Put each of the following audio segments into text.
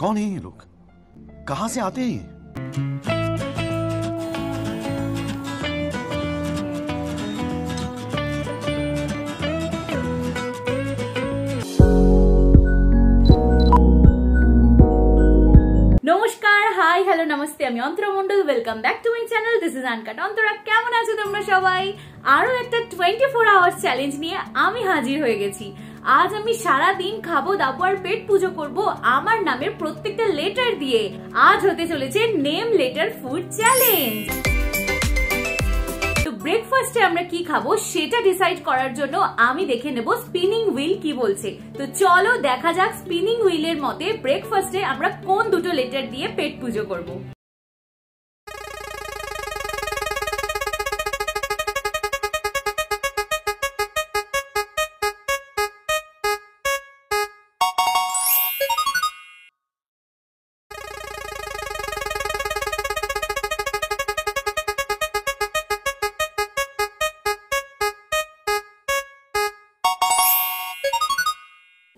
कौन है ये लोग? कहां से आते हैं? নমস্কার, হাই, হ্যালো, নমস্তে। আমি Antara Mondal. Welcome back to my channel. This is uncut Antara. কেমন আছো তোমরা সবাই? আরো একটা 24 আওয়ার্স চ্যালেঞ্জ নিয়ে আমি হাজির হয়ে গেছি। আজ আমি সারা দিন খাবো দাবো আর পেট পুজো করব আমার নামের প্রত্যেকটা লেটার দিয়ে। আজ হতে চলেছে নেম লেটার ফুড চ্যালেঞ্জ। ব্রেকফাস্টে আমরা কি খাবো সেটা ডিসাইড করার জন্য আমি দেখে নেব স্পিনিং হুইল কি বলছে। তো চলো দেখা যাক স্পিনিং হুইলের মতে ব্রেকফাস্টে আমরা কোন দুটো লেটার দিয়ে পেট পুজো করব।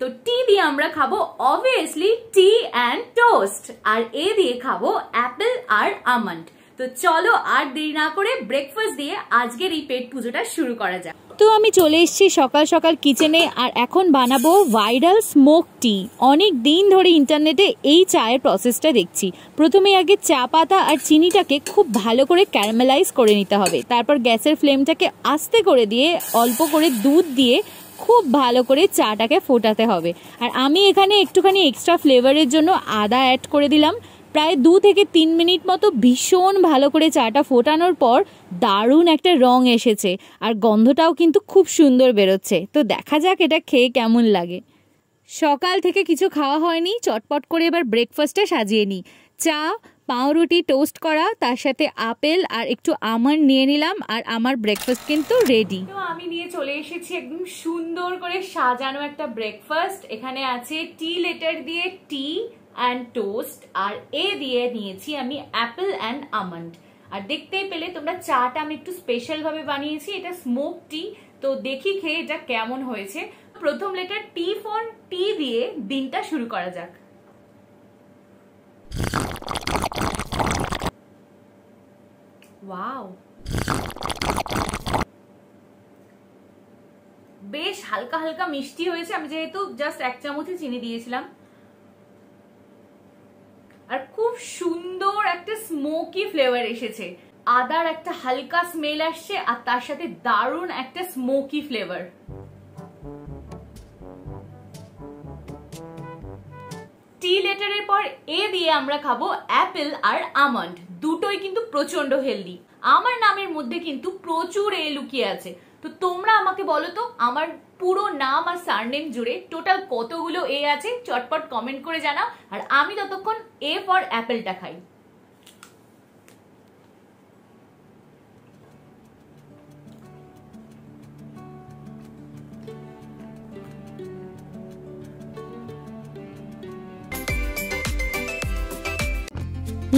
তো টি দিয়ে আমরা খাবো অবভিয়াসলি টি এন্ড টোস্ট, আর এ দিয়ে খাবো অ্যাপেল আর আমন্ড। তো চলো আর দেরি না করে ব্রেকফাস্ট দিয়ে আজকের এই পেট পুজোটা শুরু করা যাক। তো আমি চলে এসেছি সকাল সকাল কিচেনে, আর এখন বানাবো ভাইরাল স্মোক টি। অনেক দিন ধরে ইন্টারনেটে এই চায়ের প্রসেসটা দেখছি। প্রথমে আগে চা পাতা আর চিনিটাকে খুব ভালো করে ক্যারামেলাইজ করে নিতে হবে। তারপর গ্যাসের ফ্লেমটাকে আস্তে করে দিয়ে অল্প করে দুধ দিয়ে খুব ভালো করে চাটাকে ফোটাতে হবে। আর আমি এখানে একটুখানি এক্সট্রা ফ্লেভারের জন্য আদা অ্যাড করে দিলাম। প্রায় 2 থেকে 3 মিনিট মতো ভীষণ ভালো করে চাটা ফোটানোর পর দারুণ একটা রং এসেছে, আর গন্ধটাও কিন্তু খুব সুন্দর বেরোচ্ছে। তো দেখা যাক এটা খেয়ে কেমন লাগে। সকাল থেকে কিছু খাওয়া হয়নি, চটপট করে এবার ব্রেকফাস্টে সাজিয়ে নিই। চা, পাউরুটি টোস্ট করা, তার সাথে আপেল আর একটু আমন্ড নিয়ে নিলাম, আর আমার ব্রেকফাস্ট কিন্তু রেডি। তো আমি নিয়ে চলে এসেছি একদম সুন্দর করে সাজানো একটা ব্রেকফাস্ট। এখানে আছে টি লেটার দিয়ে টি অ্যান্ড টোস্ট, আর এ দিয়ে নিয়েছি আমি অ্যাপেল অ্যান্ড আমন্ড। আর দেখতেই পেলে তোমরা চাটা আমি একটু স্পেশাল ভাবে বানিয়েছি, এটা স্মোক টি। তো দেখি খেয়ে এটা কেমন হয়েছে। প্রথম লেটার টি ফর টি দিয়ে দিনটা শুরু করা যাক। ওয়াও, বেশ হালকা হালকা মিষ্টি হয়েছে। আমি যেহেতু জাস্ট 1 চামচই চিনি দিয়েছিলাম, আর খুব সুন্দর একটা স্মোকি ফ্লেভার এসেছে। আদার একটা হালকা স্মেল আসছে, আর তার সাথে দারুণ একটা স্মোকি ফ্লেভার। টি লেটারের পর এ দিয়ে আমরা খাবো অ্যাপেল আর আমন্ড। দুটোই কিন্তু প্রচন্ড হেলদি। আমার নামের মধ্যে কিন্তু প্রচুর এ লুকিয়ে আছে। তো তোমরা আমাকে বলো তো, আমার পুরো নাম আর সারনেম জুড়ে টোটাল কতগুলো এ আছে? চটপট কমেন্ট করে জানাও, আর আমি ততক্ষণ এ ফর অ্যাপেলটা খাই।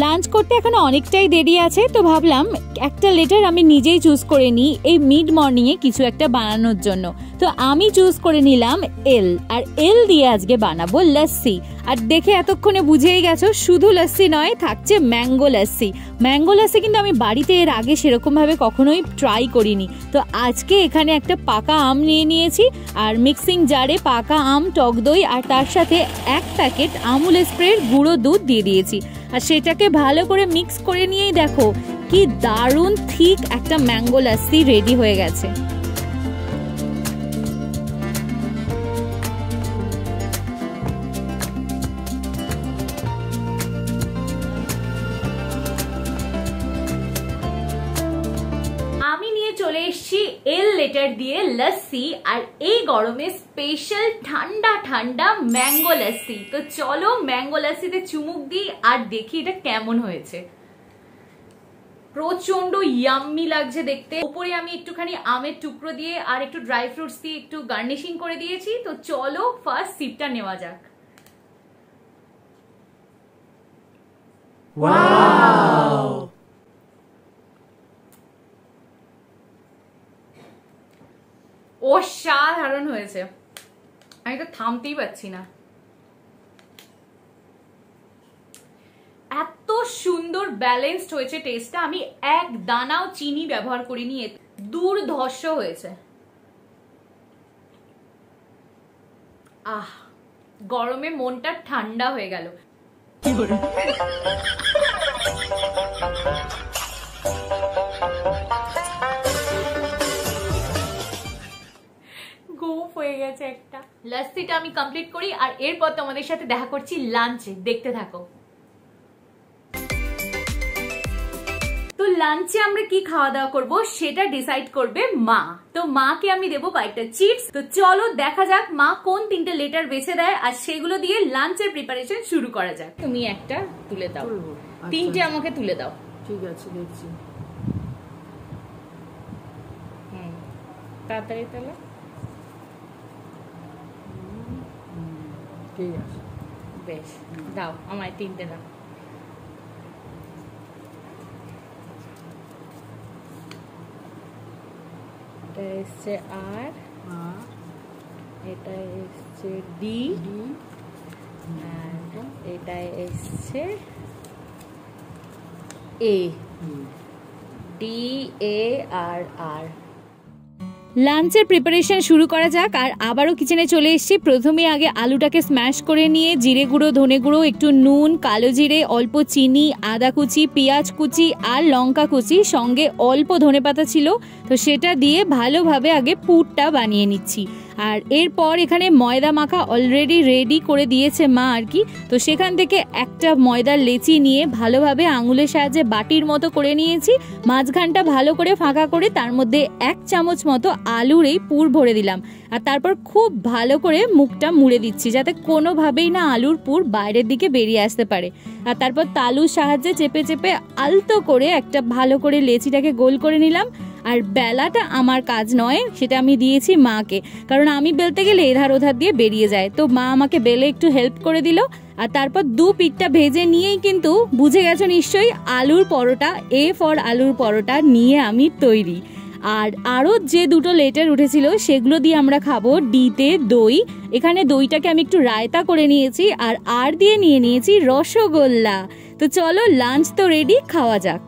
লাঞ্চ করতে এখনো অনেকটাই দেরি আছে, তো ভাবলাম একটা লেটার আমি নিজেই চুজ করে নিই এই মিড মর্নিং এ কিছু একটা বানানোর জন্য। তো আমি চুজ করে নিলাম এল, আর এল দিয়ে আজকে বানাবো লস্যি। আর দেখে এতক্ষণে বুঝেই গেছো, শুধু লস্যি নয়, থাকছে ম্যাঙ্গো লস্যি। ম্যাঙ্গো লস্যি কিন্তু আমি বাড়িতে এর আগে সেরকম ভাবে কখনোই ট্রাই করিনি। তো আজকে এখানে একটা পাকা আম নিয়ে নিয়েছি, আর মিক্সিং জারে পাকা আম, টক দই, আর তার সাথে 1 প্যাকেট আমুল স্প্রের গুঁড়ো দুধ দিয়ে দিয়েছি। আর সেটাকে ভালো করে মিক্স করে নিয়েই দেখো কি দারুণ থিক একটা ম্যাঙ্গো লস্যি রেডি হয়ে গেছে। আমি নিয়ে চলে এসেছি এল লেটার দিয়ে লস্যি, আর এই গরমে স্পেশাল ঠান্ডা ঠান্ডা ম্যাঙ্গো লস্যি। তো চলো ম্যাঙ্গো লস্যিতে চুমুক দিই আর দেখি এটা কেমন হয়েছে। প্রচন্ড ইয়াম্মি লাগছে দেখতে। উপরে আমি একটুখানি আমের টুকরো দিয়ে আর একটু ড্রাই ফ্রুটস দিয়ে একটু গার্নিশিং করে দিয়েছি। তো চলো ফার্স্ট সিপটা নেওয়া যাক। ওয়াও, অসাধারণ হয়েছে। আমি তো থামতেই পারছি না। এত সুন্দর ব্যালেন্সড হয়েছে টেস্টটা। আমি এক দানাও চিনি ব্যবহার করিনি, দুর্ধর্ষ হয়েছে। আহ, গরমে মনটা ঠান্ডা হয়ে গেল। গোপ হয়ে গেছে একটা। লাস্সিটা আমি কমপ্লিট করি আর এরপর তোমাদের সাথে দেখা করছি লাঞ্চে, দেখতে থাকো। তো লাঞ্চে আমরা কি খাওয়া দাওয়া করবো সেটা ডিসাইড করবে মা। তো মাকে আমি দেবো কয়েকটা চিপস। তো চলো দেখা যাক মা কোন 3টে লেটার বেছে দেয় আর সেগুলো দিয়ে লাঞ্চের প্রিপারেশন শুরু করা যাক। তুমি একটা তুলে দাও, 3টে আমাকে তুলে দাও। ঠিক আছে, দেখছি। তাড়াতাড়ি তাহলে। ঠিক আছে, বেশ, দাও আমায় 3টে দাও। এটা এসছে আর, এটা এসছে ডি, আর এটা এসছে এ। ডি এ আর আর। লাঞ্চের প্রিপারেশন শুরু করা যাক। আর আবারও কিচেনে চলে এসেছি। প্রথমে আগে আলুটাকে স্ম্যাশ করে নিয়ে জিরে গুঁড়ো, ধনে গুঁড়ো, একটু নুন, কালো জিরে, অল্প চিনি, আদা কুচি, পেঁয়াজ কুচি আর লঙ্কা কুচি, সঙ্গে অল্প ধনেপাতা ছিল, তো সেটা দিয়ে ভালোভাবে আগে পুরটা বানিয়ে নিচ্ছি। আর এরপর এখানে ময়দা মাখা অলরেডি রেডি করে দিয়েছে মা আর কি। তো সেখান থেকে একটা ময়দার লেচি নিয়ে ভালোভাবে আঙুলের সাহায্যে বাটির মতো করে নিয়েছি। মাঝখানটা ভালো করে ফাঁকা করে তার মধ্যে 1 চামচ মতো আলুর এই পুর ভরে দিলাম। আর তারপর খুব ভালো করে মুখটা মুড়ে দিচ্ছি যাতে কোনোভাবেই না আলুর পুর বাইরের দিকে বেরিয়ে আসতে পারে। আর তারপর তালুর সাহায্যে চেপে চেপে আলতো করে একটা ভালো করে লেচিটাকে গোল করে নিলাম। আর বেলাটা আমার কাজ নয়, সেটা আমি দিয়েছি মাকে, কারণ আমি বেলতে গেলে এধার ওধার দিয়ে বেরিয়ে যায়। তো মা আমাকে বেলে একটু হেল্প করে দিল। আর তারপর 2 পিঠটা ভেজে নিয়েই কিন্তু বুঝে গেছো নিশ্চয়ই, আলুর পরোটা, এ ফর আলুর পরোটা নিয়ে আমি তৈরি। আর আরও যে 2টো লেটার উঠেছিল সেগুলো দিয়ে আমরা খাবো ডিতে দই। এখানে দইটাকে আমি একটু রায়তা করে নিয়েছি আর দিয়ে নিয়ে নিয়েছি রসগোল্লা। তো চলো লাঞ্চ তো রেডি, খাওয়া যাক।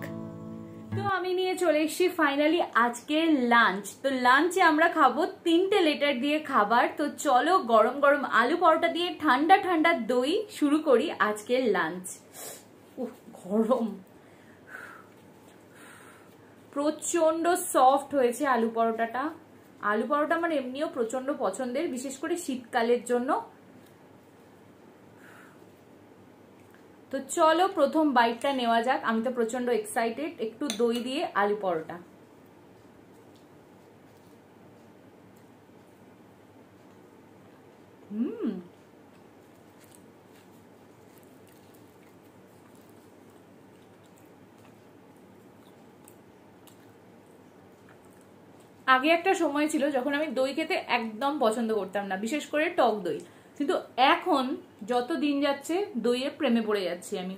তো আমি নিয়ে চলে এসেছি ফাইনালি আজকের লাঞ্চ। তো লাঞ্চে আমরা খাবো 3টে লেটার দিয়ে খাবার। তো চলো গরম গরম আলু পরোটা দিয়ে ঠান্ডা ঠান্ডা দই শুরু করি আজকের লাঞ্চ। গরম, প্রচন্ড সফট হয়েছে আলু পরোটাটা। আলু পরোটা আমার এমনিও প্রচন্ড পছন্দের, বিশেষ করে শীতকালের জন্য। তো চলো প্রথম বাইটটা নেওয়া যাক। আমি তো প্রচন্ড এক্সাইটেড। একটু দই দিয়ে আলু পরোটা। আগে একটা সময় ছিল যখন আমি দই খেতে একদম পছন্দ করতাম না, বিশেষ করে টক দই। কিন্তু এখন যত দিন যাচ্ছে দইয়ের প্রেমে পড়ে যাচ্ছি আমি।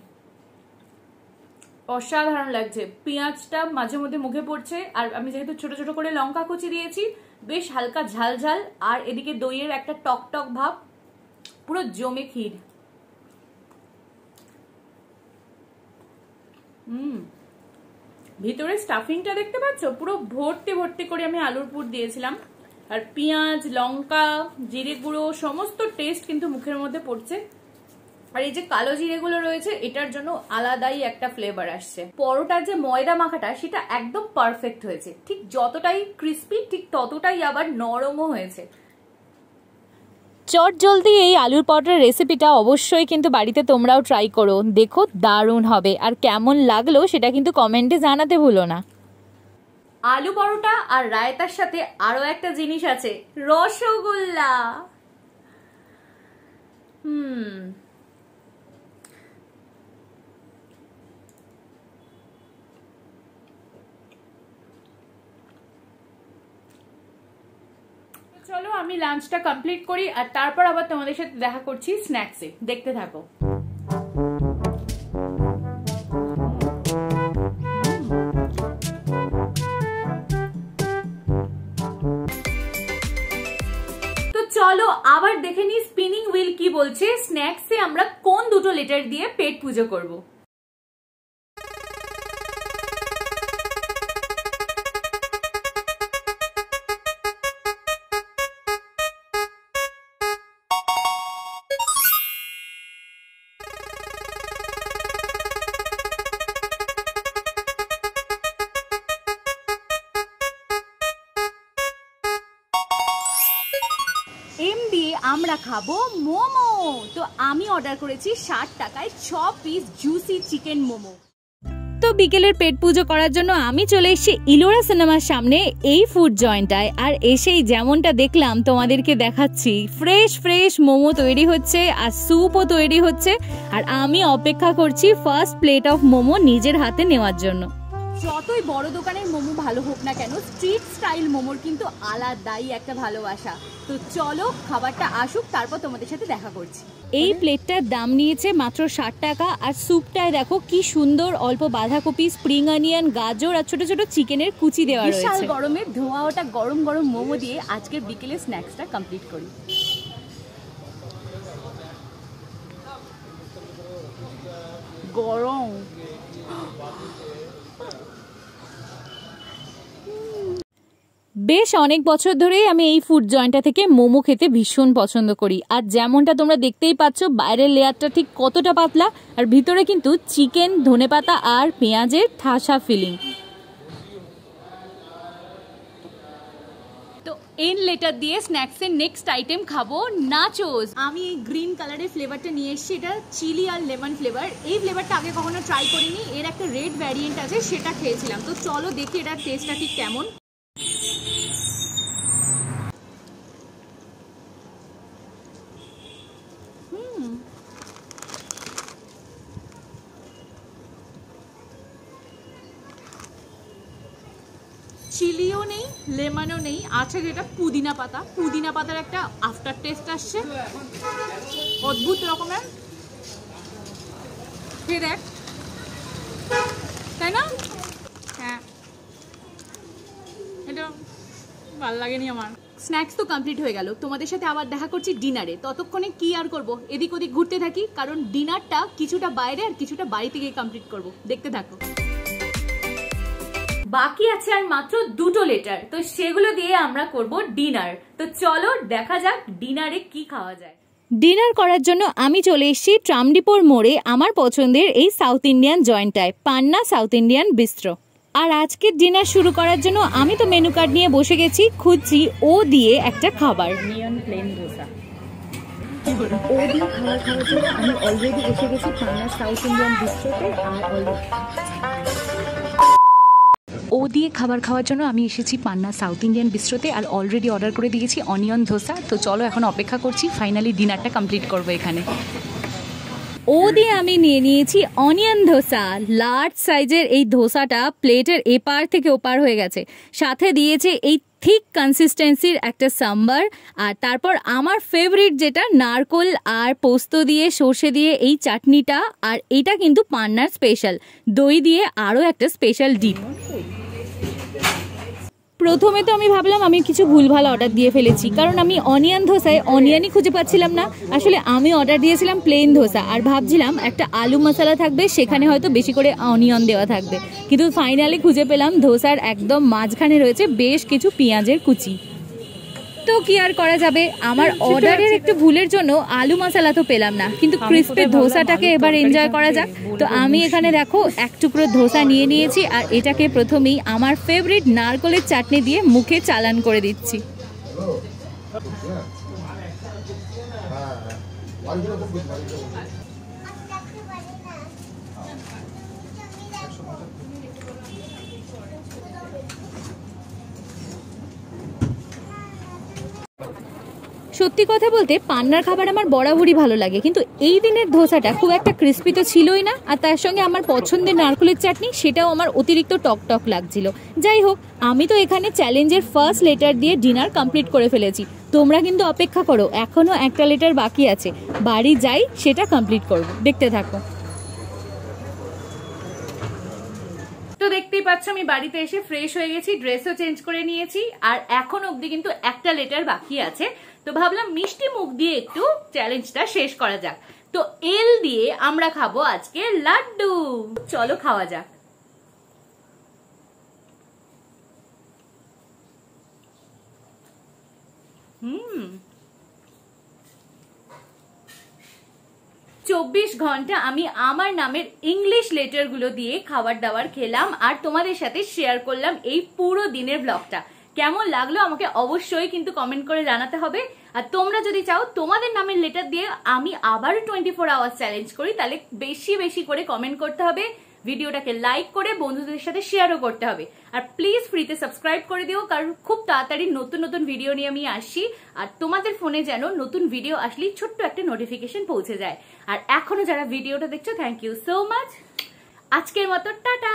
অসাধারণ লাগছে। পেঁয়াজটা মাঝে মধ্যে মুখে পড়ছে, আর আমি যেহেতু ছোট ছোট করে লঙ্কা কুচি দিয়েছি, বেশ হালকা ঝাল ঝাল, আর এদিকে দইয়ের একটা টক টক ভাব, পুরো জমে ক্ষীর। ভিতরে স্টাফিংটা দেখতে পাচ্ছ, পুরো ভর্তি ভর্তি করে আমি আলুর পুর দিয়েছিলাম। আর পেঁয়াজ, লঙ্কা, জিরে গুঁড়ো সমস্ত টেস্ট কিন্তু মুখের মধ্যে পড়ছে। আর এই যে কালো জিরেগুলো রয়েছে, এটার জন্য আলাদাই একটা ফ্লেভার আসছে। পরোটার যে ময়দা মাখাটা সেটা একদম পারফেক্ট হয়েছে। ঠিক যতটাই ক্রিস্পি, ঠিক ততটাই আবার নরমও হয়েছে। চট জলদি এই আলুর পরোটার রেসিপিটা অবশ্যই কিন্তু বাড়িতে তোমরাও ট্রাই করো, দেখো দারুণ হবে। আর কেমন লাগলো সেটা কিন্তু কমেন্টে জানাতে ভুলো না। আলু পরোটা আর রায়তার সাথে আরো একটা জিনিস আছে, রসগোল্লা। চলো আমি লাঞ্চটা কমপ্লিট করি আর তারপর আবার তোমাদের সাথে দেখা করছি স্ন্যাক্সে, দেখতে থাকো। তো চলো আবার দেখে দেখে নি স্পিনিং হুইল কি বলছে, স্ন্যাক্সে আমরা কোন দুটো লেটার দিয়ে পেট পুজো করব। এম দিয়ে আমরা খাবো মোমো। তো আমি অর্ডার করেছি 60 টাকায় 6 পিস জুসি চিকেন মোমো। তো বিকেলের পেট পুজো করার জন্য আমি চলে এসেছি ইলোরা সিনেমার সামনে এই ফুড জয়েন্টটায়। আর এসেই যেমনটা দেখলাম তোমাদেরকে দেখাচ্ছি, ফ্রেশ ফ্রেশ মোমো তৈরি হচ্ছে আর স্যুপও তৈরি হচ্ছে। আর আমি অপেক্ষা করছি ফার্স্ট প্লেট অফ মোমো নিজের হাতে নেওয়ার জন্য। যতই বড় দোকানের মোমো ভালো হোক না কেন, স্ট্রিট স্টাইল মোমোর কিন্তু আলাদাই একটা ভালোবাসা। তো চলো খাবারটা আসুক, তারপর তোমাদের সাথে দেখা করছি। এই প্লেটটার দাম নিয়েছে মাত্র 60 টাকা। আর স্যুপটায় দেখো কি সুন্দর, অল্প বাঁধাকপি, স্প্রিং অনিয়ন, গাজর আর ছোট ছোট চিকেনের কুচি দেওয়া রয়েছে। বিশাল গরমে ধোয়া ওটা গরম গরম মোমো দিয়ে আজকের বিকেলের স্ন্যাক্সটা কমপ্লিট করি। গরম বেশ অনেক বছর ধরেই আমি এই ফুড জয়েন্টটা থেকে মোমো খেতে ভীষণ পছন্দ করি। আর যেমনটা তোমরা দেখতেই পাচ্ছ, বাইরের লেয়ারটা ঠিক কতটা পাতলা, আর ভিতরে কিন্তু চিকেন, ধনেপাতা আর পেঁয়াজের ঠাসা ফিলিং। তো এন লেটার দিয়ে স্ন্যাক্সের নেক্সট আইটেম খাবো নাচোস। আমি এই গ্রিন কালারের ফ্লেভারটা নিয়ে এসেছি, এটা চিলি আর লেমন ফ্লেভার। এই ফ্লেভারটা আগে কখনো ট্রাই করিনি, এর একটা রেড ভ্যারিয়েন্ট আছে, সেটা খেয়েছিলাম। তো চলো দেখি এটার টেস্টটা ঠিক কেমন। চিলিও নেই, লেমনও নেই, আছে যেটা পুদিনা পাতা। পুদিনা পাতার একটা আফটার টেস্ট আসছে, অদ্ভুত রকমের। দেখ, তাই না? হ্যাঁ, এটা ভালো লাগেনি আমার। স্ন্যাক্স তো কমপ্লিট হয়ে গেল, তোমাদের সাথে আবার দেখা করছি ডিনারে। ততক্ষণে কি আর করব, এদিক ওদিক ঘুরতে থাকি, কারণ ডিনারটা কিছুটা বাইরে আর কিছুটা বাড়ি থেকে কমপ্লিট করব। দেখতে থাকো। বাকি আছে আর মাত্র দুটো লেটার, তো সেগুলো দিয়ে আমরা করব ডিনার। তো চলো দেখা যাক ডিনারে কি খাওয়া যায়। ডিনার করার জন্য আমি চলে এসেছি ট্রামডিপোর মোড়ে আমার পছন্দের এই সাউথ ইন্ডিয়ান জয়েন্টটায়, পান্না সাউথ ইন্ডিয়ান বিস্ট্রো। আর আজকের ডিনার শুরু করার জন্য আমি তো মেনু কার্ড নিয়ে বসে গেছি, খুঁজছি ও দিয়ে একটা খাবার। নিয়ন প্লেন ধোসা। ও দিয়ে খাবার খাওয়ার জন্য আমি অলরেডি এসে গেছি পান্না সাউথ ইন্ডিয়ান বিস্ট্রোতে। ও দিয়ে খাবার খাওয়ার জন্য আমি এসেছি পান্না সাউথ ইন্ডিয়ান বিস্ট্রোতে, আর অলরেডি অর্ডার করে দিয়েছি অনিয়ন ধোসা। তো চলো এখন অপেক্ষা করছি, ফাইনালি ডিনারটা কমপ্লিট করবো এখানে। ও দিয়ে আমি নিয়ে নিয়েছি অনিয়ন ধোসা। লার্জ সাইজের এই ধোসাটা প্লেটের এপার থেকে ওপার হয়ে গেছে, সাথে দিয়েছে এই ঠিক কনসিস্টেন্সির একটা সাম্বার। আর তারপর আমার ফেভারিট যেটা নারকোল আর পোস্ত দিয়ে, সর্ষে দিয়ে এই চাটনিটা। আর এটা কিন্তু পান্নার স্পেশাল, দই দিয়ে আরও একটা স্পেশাল ডিপ। প্রথমে তো আমি ভাবলাম আমি কিছু ভুলভাল অর্ডার দিয়ে ফেলেছি, কারণ আমি অনিয়ন ধোসায় অনিয়নই খুঁজে পাচ্ছিলাম না। আসলে আমি অর্ডার দিয়েছিলাম প্লেন ধোসা, আর ভাবছিলাম একটা আলু মশলা থাকবে, সেখানে হয়তো বেশি করে অনিয়ন দেওয়া থাকবে। কিন্তু ফাইনালি খুঁজে পেলাম ধোসার একদম মাঝখানে রয়েছে বেশ কিছু পেঁয়াজের কুচি। তো কি আর করা যাবে, আমার অর্ডারের একটু ভুলের জন্য আলু মশলা তো পেলাম না, কিন্তু ক্রিস্পি ধোসাটাকে এবার এনজয় করা যাক। তো আমি এখানে দেখো এক টুকরো ধোসা নিয়ে নিয়েছি, আর এটাকে প্রথমেই আমার ফেভারিট নারকোলের চাটনি দিয়ে মুখে চালান করে দিচ্ছি। সত্যি কথা বলতে পান্নার খাবার আমার বরাবরই ভালো লাগে, কিন্তু এই দিনের ধোসাটা খুব একটা ক্রিস্পি তো ছিলই না। আর তার সঙ্গে আমার পছন্দের নারকেলের চাটনি, সেটাও আমার অতিরিক্ত টক টক লাগছিল। যাই হোক, আমি তো এখানে চ্যালেঞ্জের ফার্স্ট লেটার দিয়ে ডিনার কমপ্লিট করে ফেলেছি। তোমরা কিন্তু অপেক্ষা করো, এখনো একটা লেটার বাকি আছে। বাড়ি যাই সেটা কমপ্লিট করব, দেখতে থাকো। তো দেখতেই পাচ্ছ আমি বাড়িতে এসে ফ্রেশ হয়ে গেছি, ড্রেসও চেঞ্জ করে নিয়েছি, আর এখন অবধি কিন্তু একটা লেটার বাকি আছে। তো ভাবলাম মিষ্টি মুখ দিয়ে একটু চ্যালেঞ্জটা শেষ করা যাক। তো এল দিয়ে আমরা খাবো আজকে লাড্ডু। চলো খাওয়া যাক। হুম, 24 ঘন্টা আমি আমার নামের ইংলিশ লেটার গুলো দিয়ে খাবার দাবার খেলাম আর তোমাদের সাথে শেয়ার করলাম এই পুরো দিনের ব্লগটা। কেমন লাগলো আমাকে অবশ্যই কিন্তু কমেন্ট করে জানাতে হবে। আর তোমরা যদি চাও তোমাদের নামের লেটার দিয়ে আমি আবার 24 আওয়ার্স চ্যালেঞ্জ করি, তাহলে বেশি বেশি করে কমেন্ট করতে হবে, ভিডিওটাকে লাইক করে বন্ধুদের সাথে শেয়ারও করতে হবে। আর প্লিজ ফ্রিতে সাবস্ক্রাইব করে দিও, কারণ খুব তাড়াতাড়ি নতুন নতুন ভিডিও নিয়ে আমি আসি আর তোমাদের ফোনে যেন নতুন ভিডিও আসলেই ছোট্ট একটা নোটিফিকেশন পৌঁছে যায়। আর এখনো যারা ভিডিওটা দেখছো, থ্যাংক ইউ সো মাচ। আজকের মতো টাটা।